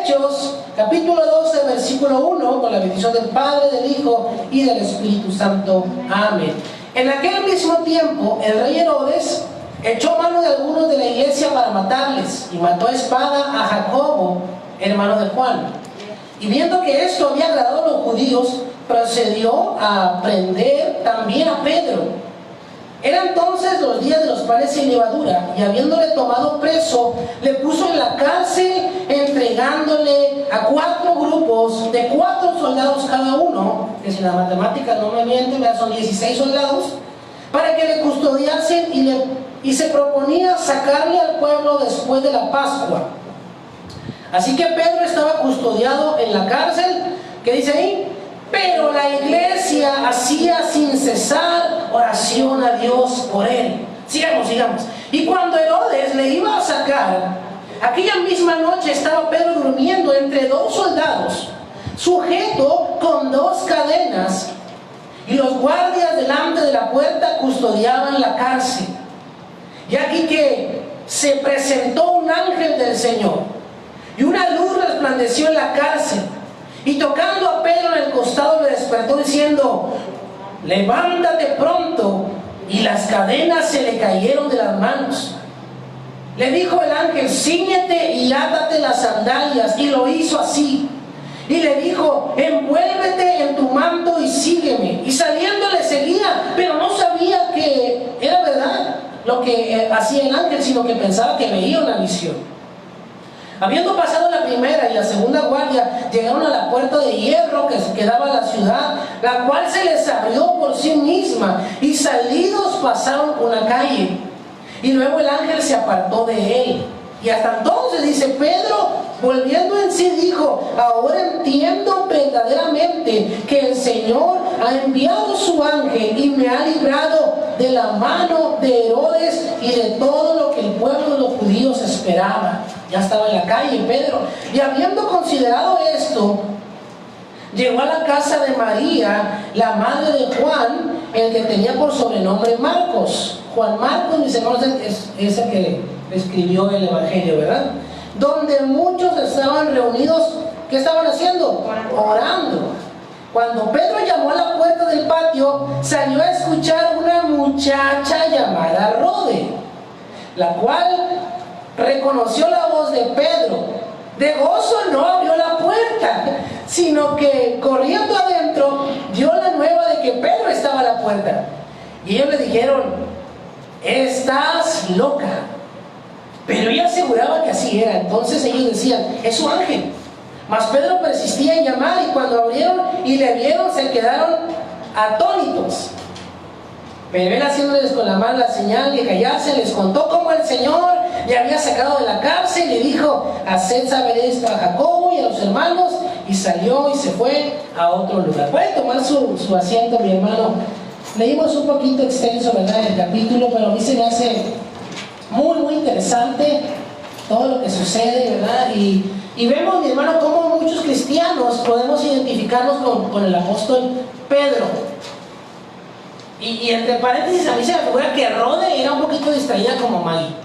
Hechos, capítulo 12, versículo 1, con la bendición del Padre, del Hijo y del Espíritu Santo. Amén. En aquel mismo tiempo, el rey Herodes echó mano de algunos de la iglesia para matarles, y mató a espada a Jacobo, hermano de Juan. Y viendo que esto había agradado a los judíos, procedió a prender también a Pedro. Era entonces los días de los panes sin levadura, y habiéndole tomado preso, le puso en la cárcel, entregándole a 4 grupos de 4 soldados cada uno, que si la matemática no me miente, son 16 soldados, para que le custodiasen, y se proponía sacarle al pueblo después de la Pascua. Así que Pedro estaba custodiado en la cárcel, ¿qué dice ahí? Pero la iglesia hacía sin cesar oración a Dios por él. Sigamos. Y cuando Herodes le iba a sacar, aquella misma noche estaba Pedro durmiendo entre 2 soldados, sujeto con 2 cadenas, y los guardias delante de la puerta custodiaban la cárcel. Y aquí que se presentó un ángel del Señor, y una luz resplandeció en la cárcel, y tocando a Pedro en el costado le despertó diciendo: levántate pronto. Y las cadenas se le cayeron de las manos. Le dijo el ángel: cíñete y átate las sandalias. Y lo hizo así. Y le dijo: envuélvete en tu manto y sígueme. Y saliendo le seguía, pero no sabía que era verdad lo que hacía el ángel, sino que pensaba que veía una visión. Habiendo pasado la primera y la segunda guardia, llegaron a la puerta de hierro que daba a la ciudad, la cual se les abrió por sí misma, y salidos pasaron una calle. Y luego el ángel se apartó de él. Y hasta entonces, dice Pedro, volviendo en sí, dijo: ahora entiendo verdaderamente que el Señor ha enviado su ángel y me ha librado de la mano de Herodes y de todo lo que el pueblo de los judíos esperaba. Ya estaba en la calle Pedro. Y habiendo considerado esto, llegó a la casa de María, la madre de Juan, el que tenía por sobrenombre Marcos. Juan Marcos, mis hermanos, es el que escribió el Evangelio, ¿verdad? Donde muchos estaban reunidos. ¿Qué estaban haciendo? Orando. Cuando Pedro llamó a la puerta del patio, salió a escuchar una muchacha llamada Rode, la cual reconoció la voz de Pedro. De gozo no abrió la puerta, sino que corriendo adentro dio la nueva de que Pedro estaba a la puerta. Y ellos le dijeron: estás loca. Pero ella aseguraba que así era. Entonces ellos decían: es su ángel. Mas Pedro persistía en llamar, y cuando abrieron y le vieron, se quedaron atónitos. Pero él, haciéndoles con la mano la señal de callarse, les contó cómo el Señor le había sacado de la cárcel, y le dijo: haced saber esto a Jacobo y a los hermanos. Y salió y se fue a otro lugar. Puede tomar su asiento, mi hermano. Leímos un poquito extenso, ¿verdad?, el capítulo, pero a mí se me hace muy interesante todo lo que sucede, ¿verdad? Y vemos, mi hermano, cómo muchos cristianos podemos identificarnos con el apóstol Pedro. Y entre paréntesis, a mí se me figura que Rode era un poquito distraída como Maggie.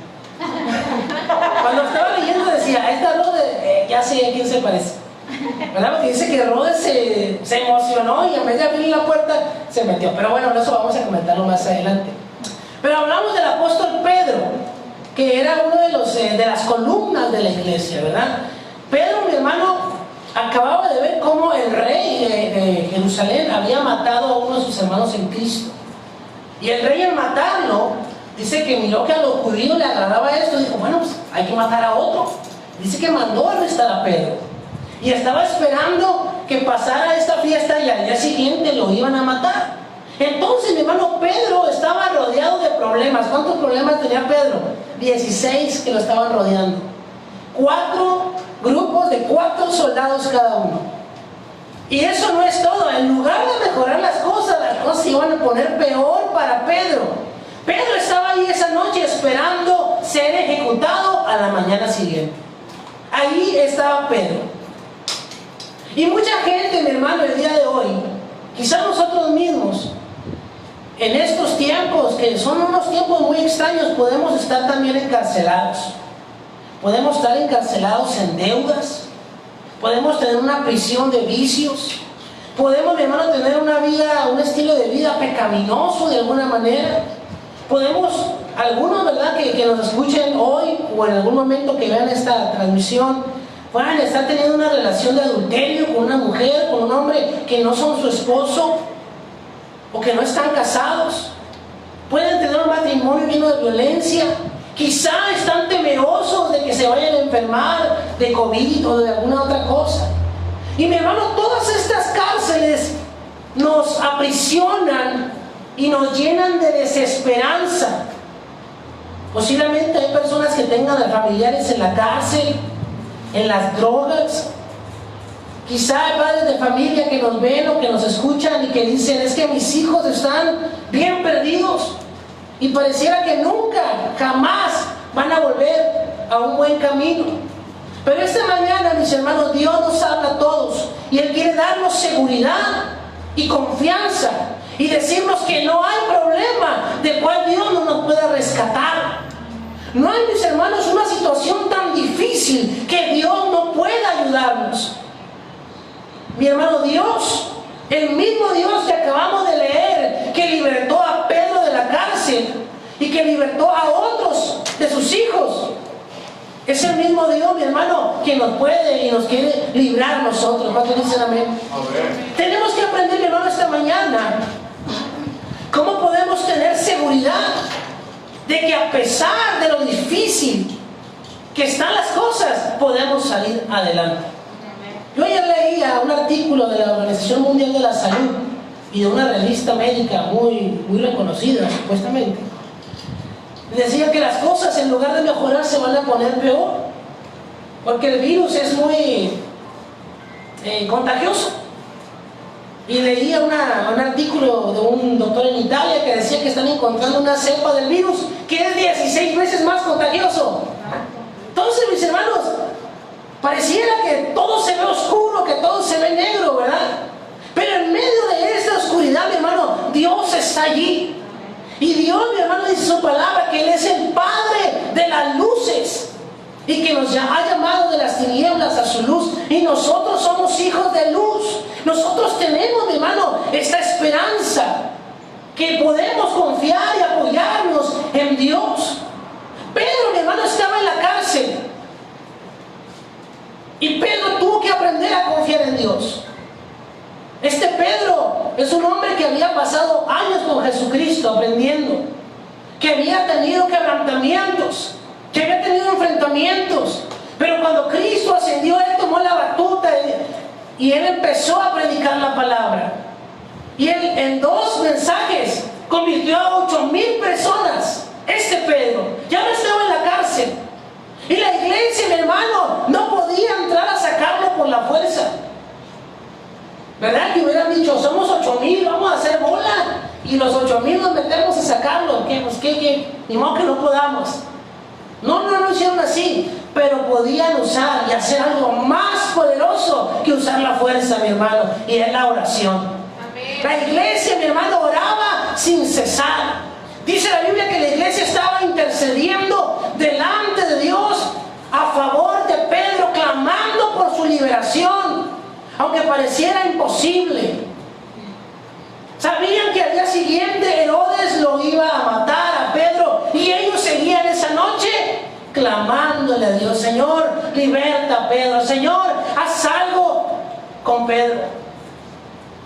Cuando estaba leyendo decía: esta Rode, ya sé a quién se parece, ¿verdad? Porque dice que Rode se emocionó, y en vez de abrir la puerta se metió. Pero bueno, eso vamos a comentarlo más adelante. Pero hablamos del apóstol Pedro, que era uno de las columnas de la iglesia, ¿verdad? Pedro, mi hermano, acababa de ver cómo el rey de Jerusalén había matado a uno de sus hermanos en Cristo. Y el rey, al matarlo, dice que miró que a los judíos le agradaba esto, y dijo: bueno, pues hay que matar a otro. Dice que mandó a arrestar a Pedro, y estaba esperando que pasara esta fiesta, y al día siguiente lo iban a matar. Entonces, mi hermano, Pedro estaba rodeado de problemas. ¿Cuántos problemas tenía Pedro? 16 que lo estaban rodeando. 4 grupos de 4 soldados cada uno. Y eso no es todo. En lugar de mejorar las cosas se iban a poner peor para Pedro. Pedro estaba ahí esa noche esperando ser ejecutado a la mañana siguiente. Ahí estaba Pedro. Y mucha gente, mi hermano, el día de hoy, quizás nosotros mismos, en estos tiempos, que son unos tiempos muy extraños, podemos estar también encarcelados. Podemos estar encarcelados en deudas, podemos tener una prisión de vicios, podemos, mi hermano, tener una vida, un estilo de vida pecaminoso de alguna manera. Podemos, algunos, ¿verdad?, que nos escuchen hoy o en algún momento que vean esta transmisión, puedan estar teniendo una relación de adulterio con una mujer, con un hombre que no son su esposo o que no están casados. Pueden tener un matrimonio lleno de violencia. Quizá están temerosos de que se vayan a enfermar de COVID o de alguna otra cosa. Y mi hermano, todas estas cárceles nos aprisionan y nos llenan de desesperanza. Posiblemente hay personas que tengan a familiares en la cárcel, en las drogas. Quizá hay padres de familia que nos ven o que nos escuchan y que dicen: es que mis hijos están bien perdidos y pareciera que nunca, jamás van a volver a un buen camino. Pero esta mañana, mis hermanos, Dios nos habla a todos y Él quiere darnos seguridad y confianza y decirnos que no hay problema del cual Dios no nos pueda rescatar. No hay, mis hermanos, una situación tan difícil que Dios no pueda ayudarnos. Mi hermano, Dios, el mismo Dios que acabamos de leer, que libertó a Pedro de la cárcel y que libertó a otros de sus hijos, es el mismo Dios, mi hermano, que nos puede y nos quiere librar a nosotros. ¿Cuántos dicen amén? Amén. Tenemos que aprender, mi hermano, esta mañana cómo podemos tener seguridad de que a pesar de lo difícil que están las cosas, podemos salir adelante. Yo ayer leía un artículo de la Organización Mundial de la Salud y de una revista médica muy reconocida, supuestamente. Decía que las cosas, en lugar de mejorar, se van a poner peor, porque el virus es muy contagioso. Y leía un artículo de un doctor en Italia que decía que están encontrando una cepa del virus que es 16 veces más contagioso. Entonces, mis hermanos, pareciera que todo se ve oscuro, que todo se ve negro, ¿verdad? Pero en medio de esta oscuridad, mi hermano, Dios está allí. Y Dios, mi hermano, dice su palabra que Él es el Padre de las luces y que nos ha llamado de las tinieblas a su luz, y nosotros somos hijos de luz. Nosotros tenemos, mi hermano, esta esperanza que podemos confiar y apoyarnos en Dios. Pedro, mi hermano, estaba en la cárcel y Pedro tuvo que aprender a confiar en Dios. Este Pedro es un hombre que había pasado años con Jesucristo aprendiendo, que había tenido quebrantamientos, que había tenido enfrentamientos, pero cuando Cristo ascendió, él tomó la batuta y él empezó a predicar la palabra. Y él, en 2 mensajes, convirtió a 8,000 personas. Este Pedro ya no estaba en la cárcel, y la iglesia, mi hermano, no podía entrar a sacarlo por la fuerza. ¿Verdad? Que hubieran dicho: somos 8,000, vamos a hacer bola y los 8,000 nos metemos a sacarlo. Ni modo que no podamos. No hicieron así, pero podían usar y hacer algo más poderoso que usar la fuerza, mi hermano, y es la oración. Amén. La iglesia, mi hermano, oraba sin cesar. Dice la Biblia que la iglesia estaba intercediendo delante de Dios a favor de Pedro, clamando por su liberación, aunque pareciera imposible. Sabían que al día siguiente Herodes lo iba a matar a Pedro, y ellos seguían esa noche clamándole a Dios: Señor, liberta a Pedro, Señor, haz algo con Pedro.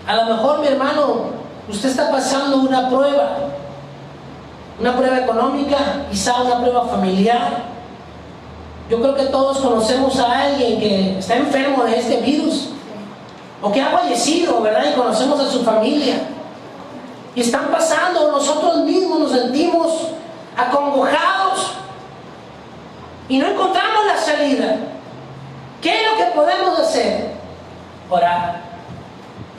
A lo mejor, mi hermano, usted está pasando una prueba económica, quizá una prueba familiar. Yo creo que todos conocemos a alguien que está enfermo de este virus, o que ha fallecido, ¿verdad? Y conocemos a su familia. Y están pasando, nosotros mismos nos sentimos acongojados y no encontramos la salida. ¿Qué es lo que podemos hacer? Orar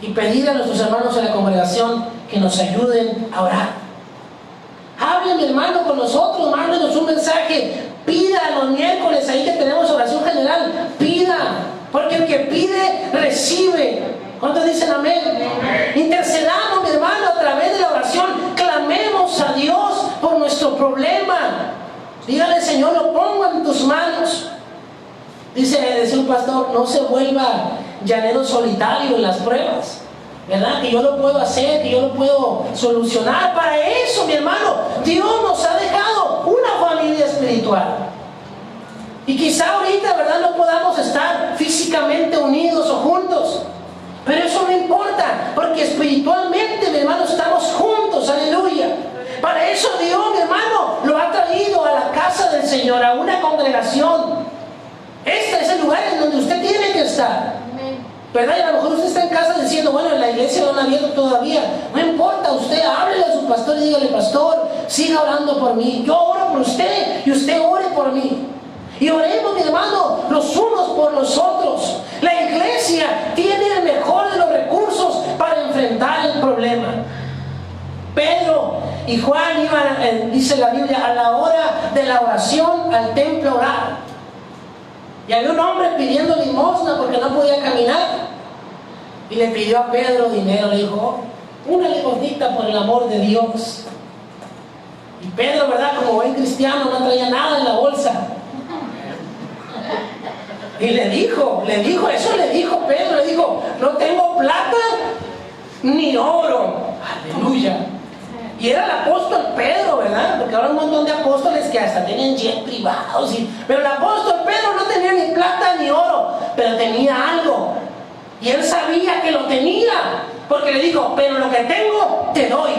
y pedir a nuestros hermanos en la congregación que nos ayuden a orar. Hable, mi hermano, con nosotros, mándenos un mensaje, pida los miércoles ahí que tenemos oración general, pida, porque el que pide recibe. ¿Cuántos dicen amén? Amén. Intercedamos, mi hermano, a través de la oración, clamemos a Dios por nuestro problema. Dígale: Señor, lo pongo en tus manos. Decía un pastor, no se vuelva llanero solitario en las pruebas, ¿verdad? Que yo lo puedo hacer, que yo lo puedo solucionar. Para eso, mi hermano, Dios nos ha dejado una familia espiritual. Y quizá ahorita, ¿verdad?, no podamos estar físicamente unidos o juntos, pero eso no importa, porque espiritualmente, mi hermano, estamos juntos, aleluya. Para eso Dios, mi hermano, lo ha traído a la casa del Señor, a una congregación. Este es el lugar en donde usted tiene que estar, ¿verdad? Y a lo mejor usted está en casa diciendo, bueno, en la iglesia no han abierto todavía. No importa, usted háblele a su pastor y dígale, pastor, siga orando por mí. Yo oro por usted y usted ore por mí. Y oremos, mi hermano, los unos por los otros. La iglesia tiene el mejor de los recursos para enfrentar el problema. Pedro y Juan iban, dice la Biblia, a la hora de la oración al templo a orar. Y había un hombre pidiendo limosna porque no podía caminar. Y le pidió a Pedro dinero. Le dijo, una limosnita por el amor de Dios. Y Pedro, ¿verdad?, como buen cristiano, no traía nada en la bolsa. Y le dijo, eso le dijo Pedro, le dijo, no tengo plata ni oro. Aleluya. Y era el apóstol Pedro, ¿verdad? Porque ahora un montón de apóstoles que hasta tienen jet privados. Pero el apóstol Pedro no tenía ni plata ni oro, pero tenía algo. Y él sabía que lo tenía, porque le dijo, pero lo que tengo te doy.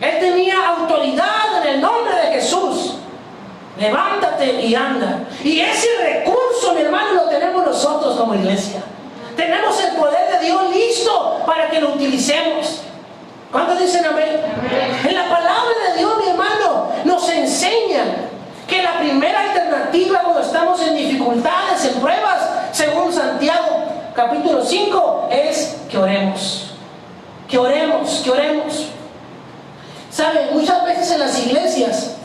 Él tenía autoridad en el nombre de Jesús. Levántate y anda. Y ese recurso, mi hermano, lo tenemos nosotros como iglesia. Tenemos el poder de Dios listo para que lo utilicemos. ¿Cuántos dicen amén? Amén. En la palabra de Dios, mi hermano, nos enseña que la primera alternativa cuando estamos en dificultades, en pruebas, según Santiago capítulo 5, es que oremos. Que oremos, que oremos. ¿Saben? Muchas veces en las iglesias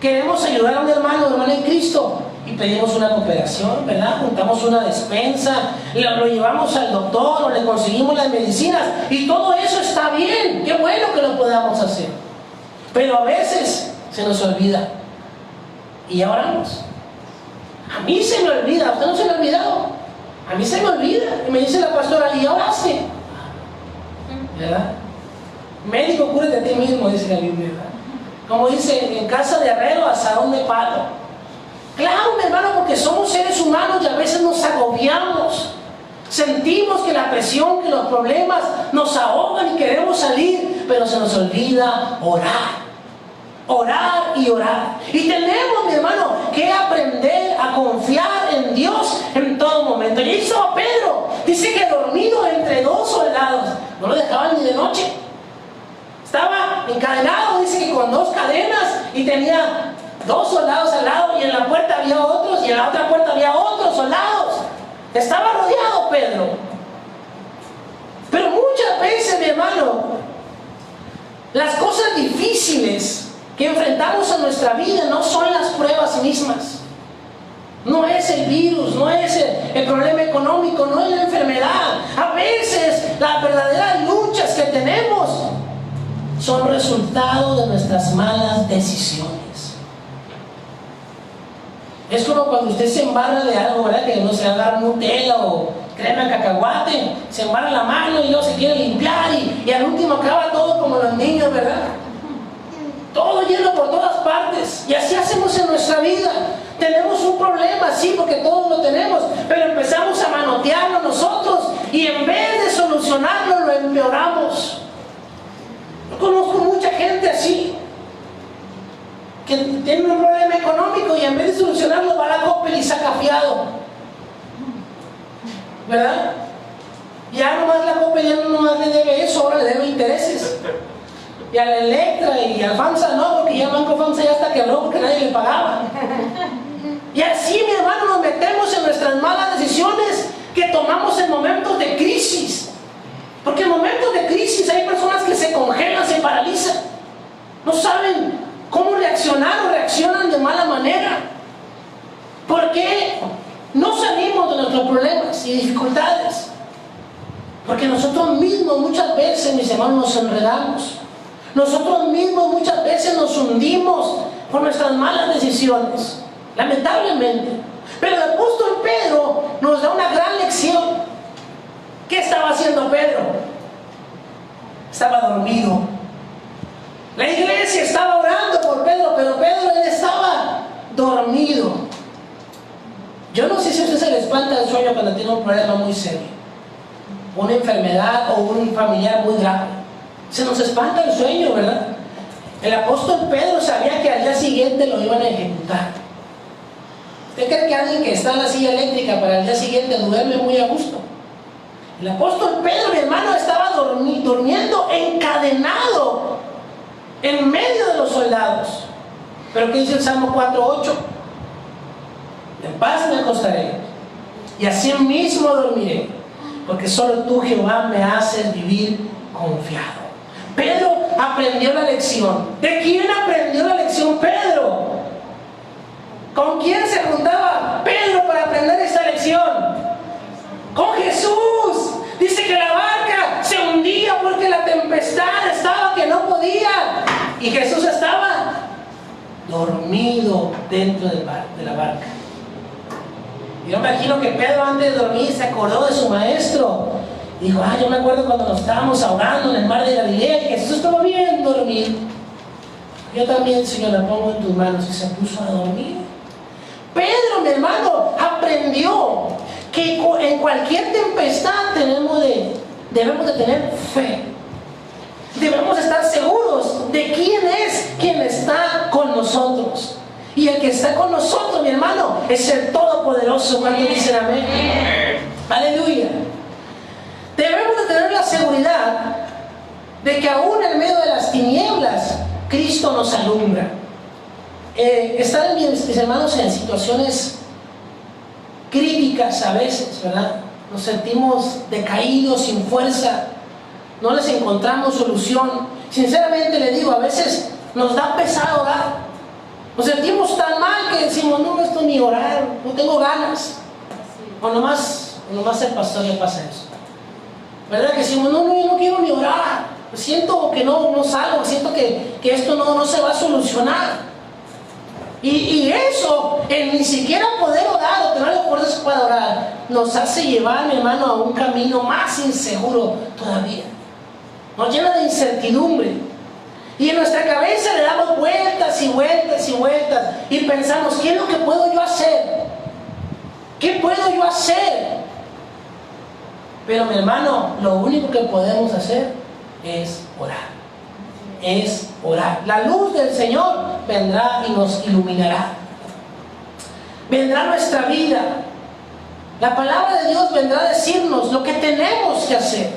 queremos ayudar a un hermano o hermana en Cristo y pedimos una cooperación, ¿verdad? Juntamos una despensa, lo llevamos al doctor o le conseguimos las medicinas y todo eso está bien, qué bueno que lo podamos hacer. Pero a veces se nos olvida y ya oramos. A mí se me olvida, ¿a usted no se le ha olvidado? A mí se me olvida. Y me dice la pastora, ¿y oraste? ¿Verdad? Médico, cúrate a ti mismo, dice la Biblia, ¿verdad? Como dice, en casa de herrero, asadón de palo. Claro, mi hermano, porque somos seres humanos y a veces nos agobiamos. Sentimos que la presión, que los problemas nos ahogan y queremos salir, pero se nos olvida orar. Orar y orar. Y tenemos, mi hermano, que aprender a confiar en Dios en todo momento. Y hizo a Pedro, dice que dormido entre dos soldados, no lo dejaban ni de noche. Estaba encadenado, dice que con dos cadenas, y tenía dos soldados al lado, y en la puerta había otros, y en la otra puerta había otros soldados. Estaba rodeado Pedro. Pero muchas veces, mi hermano, las cosas difíciles que enfrentamos en nuestra vida no son las pruebas mismas. No es el virus, no es el problema económico, no es la enfermedad. A veces las verdaderas luchas que tenemos son resultado de nuestras malas decisiones. Es como cuando usted se embarra de algo, ¿verdad? Que no se agarra Nutella o crema de cacahuate, se embarra la mano y luego se quiere limpiar y al último acaba todo como los niños, ¿verdad? Todo lleno por todas partes. Y así hacemos en nuestra vida. Tenemos un problema, sí, porque todos lo tenemos, pero empezamos a manotearlo nosotros y en vez de solucionarlo lo empeoramos. Yo conozco mucha gente así, que tiene un problema económico y en vez de solucionarlo va a la Coppel y saca fiado, ¿verdad? Ya nomás la Coppel ya no nomás le debe eso, ahora le debe intereses. Y a la Electra y al FAMSA no, porque ya el Banco FAMSA ya hasta quebró porque nadie le pagaba. Y así, mi hermano, nos metemos en nuestras malas decisiones que tomamos en momentos de crisis. Porque en momentos de crisis hay personas que se congelan, se paralizan, no saben cómo reaccionar o reaccionan de mala manera. Porque no salimos de nuestros problemas y dificultades. Porque nosotros mismos muchas veces, mis hermanos, nos enredamos. Nosotros mismos muchas veces nos hundimos por nuestras malas decisiones, lamentablemente. Pero el apóstol Pedro nos da una gran lección. ¿Qué estaba haciendo Pedro? Estaba dormido. La iglesia estaba orando por Pedro, pero Pedro, él estaba dormido. Yo no sé si a usted se le espanta el sueño cuando tiene un problema muy serio, una enfermedad o un familiar muy grave. Se nos espanta el sueño, ¿verdad? El apóstol Pedro sabía que al día siguiente lo iban a ejecutar. ¿Usted cree que alguien que está en la silla eléctrica para el día siguiente duerme muy a gusto? El apóstol Pedro, mi hermano, estaba durmiendo encadenado en medio de los soldados. Pero ¿qué dice el Salmo 4:8? En paz me acostaré y así mismo dormiré, porque solo tú, Jehová, me haces vivir confiado. Pedro aprendió la lección. ¿De quién aprendió la lección Pedro? ¿Con quién se juntaba Pedro para aprender esta lección? Con Jesús. Dice que la barca se hundía porque la tempestad estaba que no podía, y Jesús estaba dormido dentro de la barca. Yo me imagino que Pedro, antes de dormir, se acordó de su maestro. Dijo: yo me acuerdo cuando nos estábamos ahogando en el mar de Galilea y Jesús estaba bien dormido. Yo también, Señor, la pongo en tus manos. Y se puso a dormir. Pedro, mi hermano, aprendió que en cualquier tempestad debemos de tener fe. Debemos estar seguros de quién es quien está con nosotros. Y el que está con nosotros, mi hermano, es el Todopoderoso. ¿Cuántos dicen amén? Aleluya. Debemos de tener la seguridad de que aún en medio de las tinieblas, Cristo nos alumbra. Están, mis hermanos, en situaciones críticas a veces, ¿verdad? Nos sentimos decaídos, sin fuerza, no les encontramos solución. Sinceramente le digo, a veces nos da pesar orar. Nos sentimos tan mal que decimos: no, esto ni orar, no tengo ganas. O nomás el pastor le pasa eso, ¿verdad? Que decimos: no, yo no quiero ni orar, siento que no salgo, siento que esto no se va a solucionar. Y eso, el ni siquiera poder orar o tener fuerzas para orar, nos hace llevar, mi hermano, a un camino más inseguro todavía. Nos llena de incertidumbre. Y en nuestra cabeza le damos vueltas y vueltas y vueltas. Y pensamos: ¿qué es lo que puedo yo hacer? ¿Qué puedo yo hacer? Pero, mi hermano, lo único que podemos hacer es orar. Es orar. La luz del Señor vendrá y nos iluminará. Vendrá a nuestra vida. La palabra de Dios vendrá a decirnos lo que tenemos que hacer.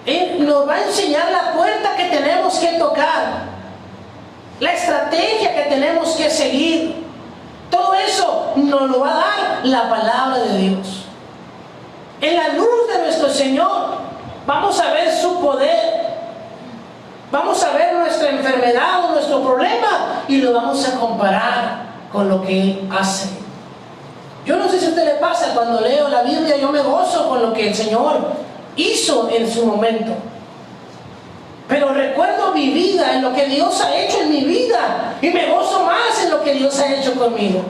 Él nos va a enseñar la puerta que tenemos que tocar, la estrategia que tenemos que seguir. Todo eso nos lo va a dar la palabra de Dios. En la luz de nuestro Señor vamos a ver su poder. Vamos a ver nuestra enfermedad o nuestro problema y lo vamos a comparar con lo que Él hace. Yo no sé si a usted le pasa, cuando leo la Biblia yo me gozo con lo que el Señor hizo en su momento. Pero recuerdo mi vida, en lo que Dios ha hecho en mi vida, y me gozo más en lo que Dios ha hecho conmigo.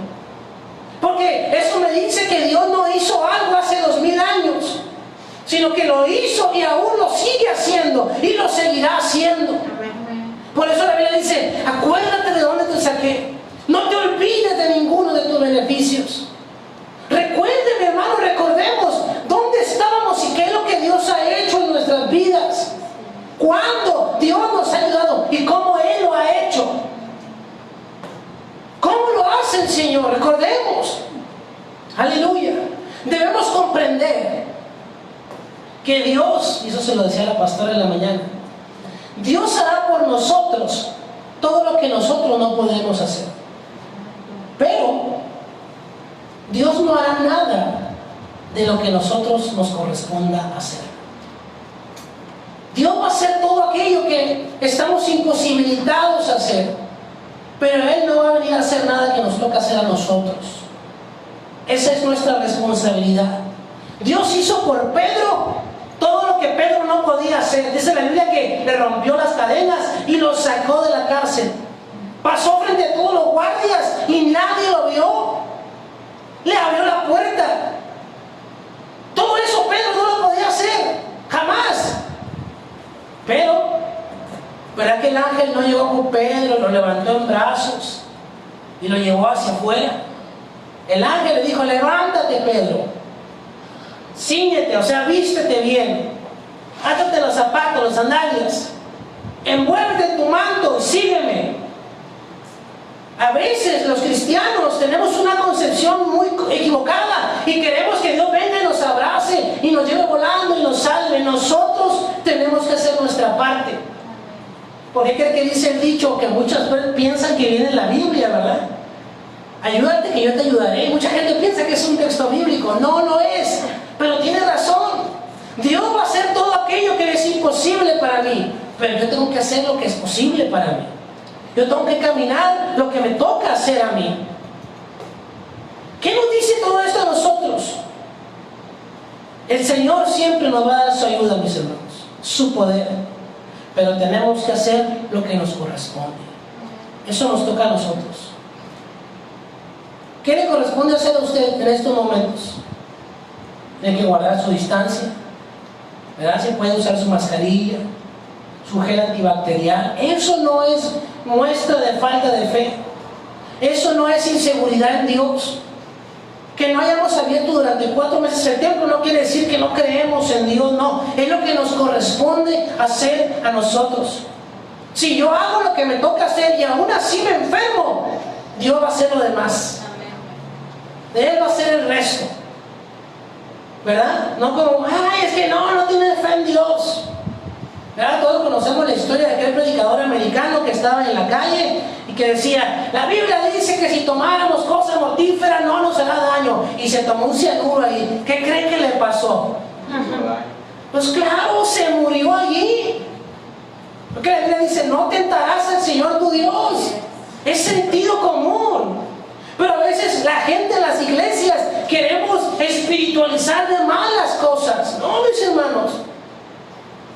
Porque eso me dice que Dios no hizo algo hace 2000 años, sino que lo hizo y aún lo sigue haciendo y lo seguirá haciendo. Por eso la Biblia dice: acuérdate de dónde te saqué, no te olvides de ninguno de tus beneficios. Recuerde, mi hermano, recordemos dónde estábamos y qué es lo que Dios ha hecho en nuestras vidas, cuándo Dios nos ha ayudado y cómo Él lo ha hecho. ¿Cómo lo hace el Señor? Recordemos. Aleluya. Debemos comprender que Dios, y eso se lo decía la pastora en la mañana, Dios hará por nosotros todo lo que nosotros no podemos hacer. Pero Dios no hará nada de lo que nosotros nos corresponda hacer. Dios va a hacer todo aquello que estamos imposibilitados a hacer, pero Él no va a venir a hacer nada que nos toca hacer a nosotros. Esa es nuestra responsabilidad. Dios hizo por Pedro todo lo que Pedro no podía hacer. Dice la Biblia que le rompió las cadenas y lo sacó de la cárcel. Pasó frente a todos los guardias y nadie lo vio. le abrió la puerta. Todo eso Pedro no lo podía hacer, jamás. Pero, ¿verdad que el ángel no llegó con Pedro, lo levantó en brazos y lo llevó hacia afuera? El ángel le dijo: levántate, Pedro, cíñete, o sea, vístete bien, átate los zapatos, las sandalias, envuélvete en tu manto y sígueme. A veces los cristianos tenemos una concepción muy equivocada y queremos que Dios venga y nos abrace y nos lleve volando y nos salve. Nosotros tenemos que hacer nuestra parte. ¿Por qué cree que dice el dicho que muchas veces piensan que viene en la Biblia, verdad? Ayúdate que yo te ayudaré. Mucha gente piensa que es un texto bíblico. No lo es, pero tiene razón. Dios va a hacer todo aquello que es imposible para mí, pero yo tengo que hacer lo que es posible para mí. Yo tengo que caminar lo que me toca hacer a mí. ¿Qué nos dice todo esto a nosotros? El Señor siempre nos va a dar su ayuda, mis hermanos, su poder, pero tenemos que hacer lo que nos corresponde. Eso nos toca a nosotros. ¿Qué le corresponde hacer a usted en estos momentos? Tiene que guardar su distancia, ¿verdad? Se puede usar su mascarilla, su gel antibacterial. Eso no es muestra de falta de fe. Eso no es inseguridad en Dios. Que no hayamos abierto durante 4 meses el templo no quiere decir que no creemos en Dios, no. Es lo que nos corresponde hacer a nosotros. Si yo hago lo que me toca hacer y aún así me enfermo, Dios va a hacer lo demás. Él va a hacer el resto, ¿verdad? No como, ay, es que no tiene fe en Dios, ¿verdad? Todos conocemos la historia de aquel predicador americano que estaba en la calle y que decía: la Biblia dice que si tomáramos cosas mortíferas no nos hará daño, y se tomó un cianuro ahí. ¿Qué creen que le pasó? Pues claro, se murió allí, porque la Biblia dice: no tentarás al Señor tu Dios. Es sentido común. Pero a veces la gente en las iglesias queremos espiritualizar de más las cosas. No, mis hermanos.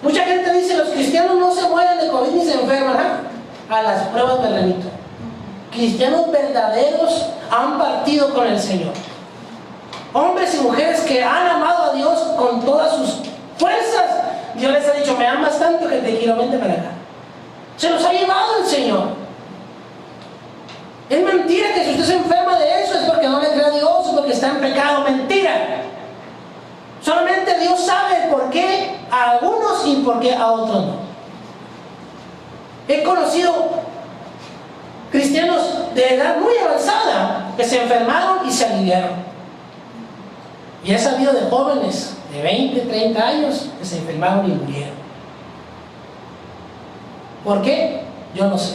Mucha gente dice: los cristianos no se mueren de COVID ni se enferman. A las pruebas me remito. Cristianos verdaderos han partido con el Señor. Hombres y mujeres que han amado a Dios con todas sus fuerzas. Dios les ha dicho: me amas tanto que te quiero, vente para acá. Se los ha llevado el Señor. Es mentira que si usted se enferma de eso es porque no le cree a Dios o porque está en pecado. Mentira. Solamente Dios sabe el por qué a algunos y por qué a otros no. He conocido cristianos de edad muy avanzada que se enfermaron y se aliviaron. Y he sabido de jóvenes de 20, 30 años que se enfermaron y murieron. ¿Por qué? Yo no sé.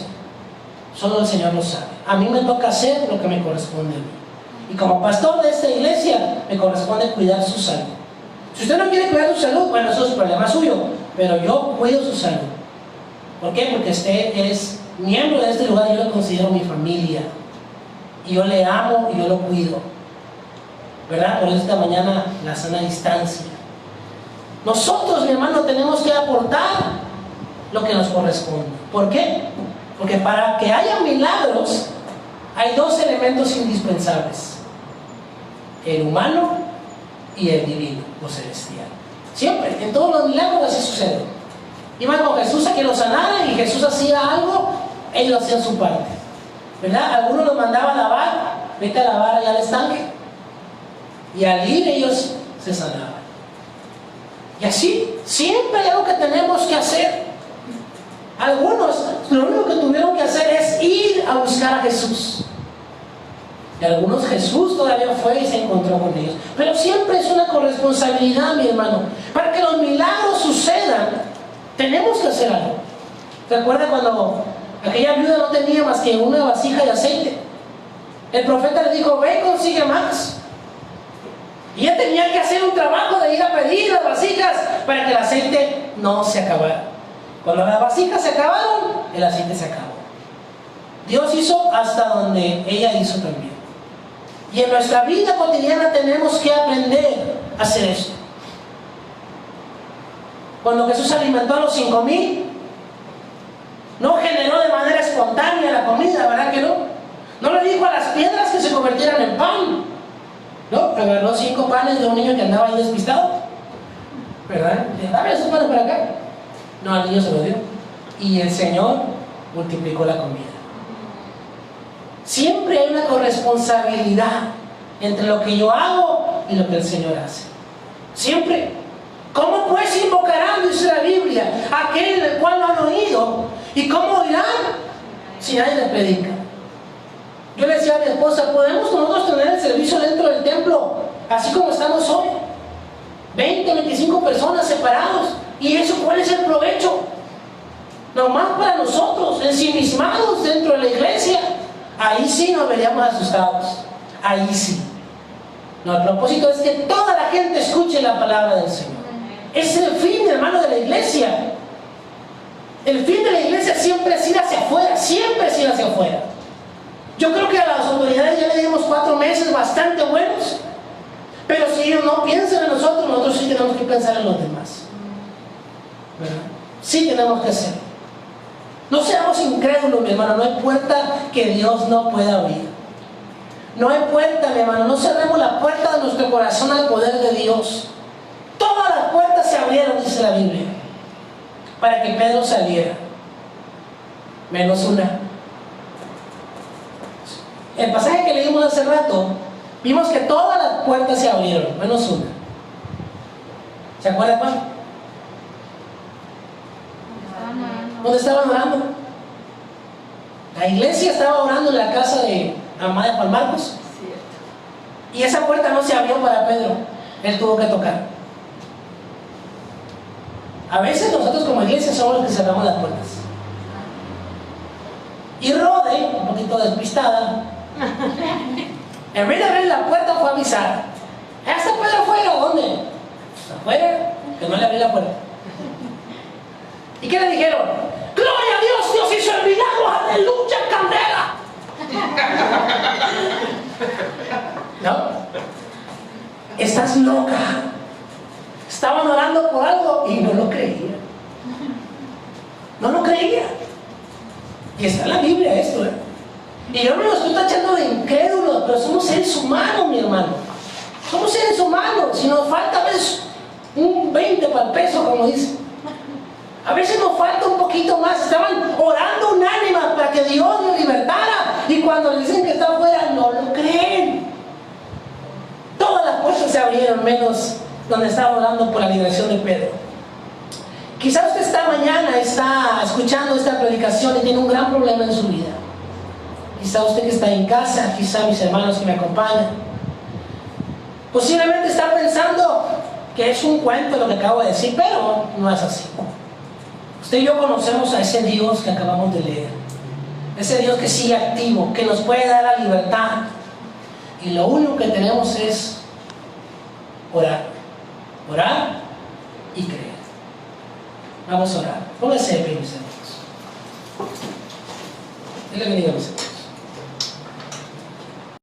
Solo el Señor lo sabe. A mí me toca hacer lo que me corresponde a mí. Y como pastor de esta iglesia, me corresponde cuidar su salud. Si usted no quiere cuidar su salud, bueno, eso es problema suyo. Pero yo cuido su salud. ¿Por qué? Porque usted es miembro de este lugar y yo lo considero mi familia. Y yo le amo y yo lo cuido. ¿Verdad? Por eso esta mañana la sana distancia. Nosotros, mi hermano, tenemos que aportar lo que nos corresponde. ¿Por qué? Porque para que haya milagros hay 2 elementos indispensables: el humano y el divino, lo celestial. Siempre, en todos los milagros así sucede. Iban con Jesús a que los sanara y Jesús hacía algo, ellos hacían su parte, ¿verdad? Algunos los mandaban a lavar, vete a lavar allá al estanque, y al ir ellos se sanaban. Y así, siempre hay algo que tenemos que hacer. Algunos, lo único que tuvieron que hacer es ir a buscar a Jesús. Y algunos Jesús todavía fue y se encontró con ellos. Pero siempre es una corresponsabilidad, mi hermano. Para que los milagros sucedan, tenemos que hacer algo. ¿Recuerda cuando aquella viuda no tenía más que una vasija de aceite? El profeta le dijo: ve y consigue más. Y ella tenía que hacer un trabajo de ir a pedir las vasijas para que el aceite no se acabara. Cuando las vasijas se acabaron, el aceite se acabó. Dios hizo hasta donde ella hizo también. Y en nuestra vida cotidiana tenemos que aprender a hacer eso. Cuando Jesús alimentó a los 5,000, no generó de manera espontánea la comida, ¿verdad que no? No le dijo a las piedras que se convirtieran en pan. ¿No? Agarró 5 panes de un niño que andaba ahí despistado, ¿verdad? Dame esos panes para acá. No, al niño se los dio. Y el Señor multiplicó la comida. Siempre hay una corresponsabilidad entre lo que yo hago y lo que el Señor hace. Siempre. ¿Cómo pues invocarán, dice la Biblia, aquel del cual no han oído? ¿Y cómo oirán si nadie les predica? Yo le decía a mi esposa, ¿podemos nosotros tener el servicio dentro del templo así como estamos hoy? 20, 25 personas separados. ¿Y eso cuál es el provecho? Nomás para nosotros, ensimismados dentro de la iglesia. Ahí sí nos veríamos asustados. Ahí sí. No, el propósito es que toda la gente escuche la palabra del Señor. Es el fin, hermano, de la iglesia. El fin de la iglesia siempre es ir hacia afuera. Siempre es ir hacia afuera. Yo creo que a las autoridades ya le dimos 4 meses bastante buenos. Pero si ellos no piensan en nosotros, nosotros sí tenemos que pensar en los demás. ¿Verdad? Sí tenemos que hacerlo. No seamos incrédulos, mi hermano. No hay puerta que Dios no pueda abrir. No hay puerta, mi hermano. No cerremos la puerta de nuestro corazón al poder de Dios. Todas las puertas se abrieron, dice la Biblia, para que Pedro saliera, menos una. El pasaje que leímos hace rato, vimos que todas las puertas se abrieron, menos una. ¿Se acuerdan cuál? ¿Dónde estaban orando? La iglesia estaba orando en la casa de mamá de Juan Marcos. Y esa puerta no se abrió para Pedro. Él tuvo que tocar. A veces nosotros como iglesia somos los que cerramos las puertas. Y Rode, un poquito despistada, en vez de abrir la puerta fue a avisar. ¿Hasta Pedro afuera? ¿Dónde? Pues afuera, que no le abrí la puerta. ¿Y qué le dijeron? ¡Gloria a Dios! ¡Dios hizo el milagro! ¡Aleluya, candela! ¿No? Estás loca. Estaban orando por algo y no lo creía. No lo creía. Y está en la Biblia esto, Y yo no lo estoy tachando de incrédulos, pero somos seres humanos, mi hermano. Somos seres humanos. Si nos falta a veces un 20 para el peso, como dice. A veces nos falta un poquito más. Estaban orando unánimas para que Dios nos libertara. Y cuando le dicen que está afuera, no lo creen. Todas las puertas se abrieron, menos donde estaba orando por la liberación de Pedro. Quizás usted esta mañana está escuchando esta predicación y tiene un gran problema en su vida. Quizá usted que está en casa, quizá mis hermanos que me acompañan, posiblemente está pensando que es un cuento lo que acabo de decir, pero no es así. Usted y yo conocemos a ese Dios que acabamos de leer, ese Dios que sigue activo, que nos puede dar la libertad, y lo único que tenemos es orar y creer. Vamos a orar. Póngase de pie, mis hermanos. Dios le bendiga, mis hermanos.